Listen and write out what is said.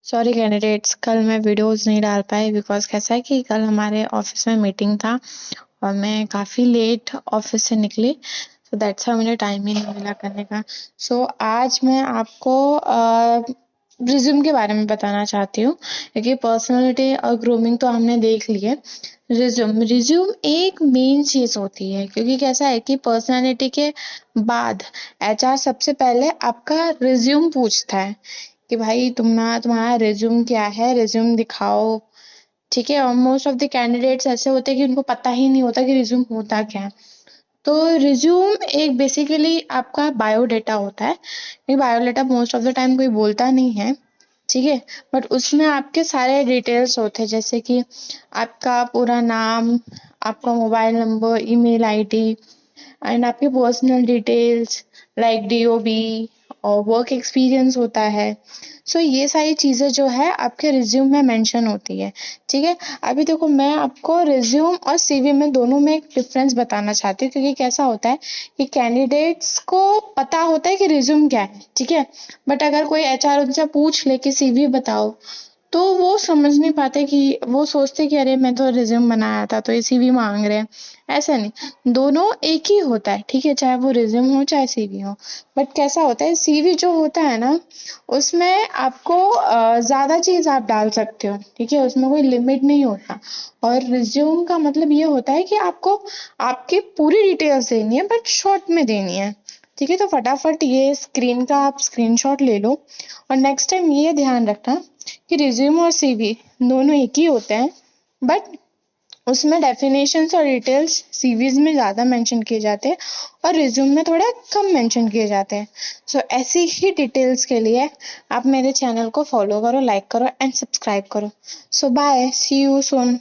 Sorry candidates, कल मैं videos नहीं डाल पाई बिकॉज कैसा है कि कल हमारे ऑफिस में मीटिंग था और मैं काफ़ी लेट ऑफिस से निकली, सो दैट्स हाउ मुझे टाइम ही नहीं मिला करने का। सो आज मैं आपको रिज्यूम के बारे में बताना चाहती हूँ, क्योंकि पर्सनालिटी और ग्रूमिंग तो हमने देख ली है। रिज्यूम रिज्यूम एक मेन चीज़ होती है, क्योंकि कैसा है कि पर्सनालिटी के बाद एचआर सबसे पहले आपका रिज्यूम पूछता है कि भाई तुम्हारा रिज्यूम क्या है, रिज्यूम दिखाओ। ठीक है, और मोस्ट ऑफ द कैंडिडेट्स ऐसे होते हैं कि उनको पता ही नहीं होता कि रिज्यूम होता क्या है। तो रिज्यूम एक बेसिकली आपका बायोडेटा होता है। ये biodata most of the time कोई बोलता नहीं है, ठीक है, बट उसमें आपके सारे डिटेल्स होते हैं, जैसे कि आपका पूरा नाम, आपका mobile number, email ID and आपकी पर्सनल डिटेल्स लाइक डीओबी और वर्क एक्सपीरियंस होता है। सो ये सारी चीज़ें जो है आपके रिज्यूम में मेंशन होती है। ठीक है, अभी देखो मैं आपको रिज्यूम और सीवी में दोनों में एक डिफरेंस बताना चाहती हूँ, क्योंकि कैसा होता है कि कैंडिडेट्स को पता होता है कि रिज्यूम क्या है, ठीक है, बट अगर कोई एचआर उनसे पूछ ले कि सीवी बताओ, तो वो समझ नहीं पाते, कि वो सोचते कि अरे मैं तो रिज्यूम बनाया था तो ये सीवी मांग रहे हैं। ऐसा नहीं, दोनों एक ही होता है, ठीक है, चाहे वो रिज्यूम हो चाहे सीवी हो। बट कैसा होता है, सीवी जो होता है ना, उसमें आपको ज्यादा चीज आप डाल सकते हो, ठीक है, उसमें कोई लिमिट नहीं होता। और रिज्यूम का मतलब ये होता है कि आपको आपकी पूरी डिटेल्स देनी है बट शॉर्ट में देनी है। ठीक है, तो फटाफट ये स्क्रीन का आप स्क्रीनशॉट ले लो, और नेक्स्ट टाइम ये ध्यान रखना कि रिज्यूम और सीवी दोनों एक ही होते हैं, बट उसमें डेफिनेशंस और डिटेल्स सीवीज में ज़्यादा मेंशन किए जाते हैं और रिज्यूम में थोड़ा कम मेंशन किए जाते हैं। सो ऐसी ही डिटेल्स के लिए आप मेरे चैनल को फॉलो करो, लाइक करो एंड सब्सक्राइब करो। सो बाय, सी यू सून।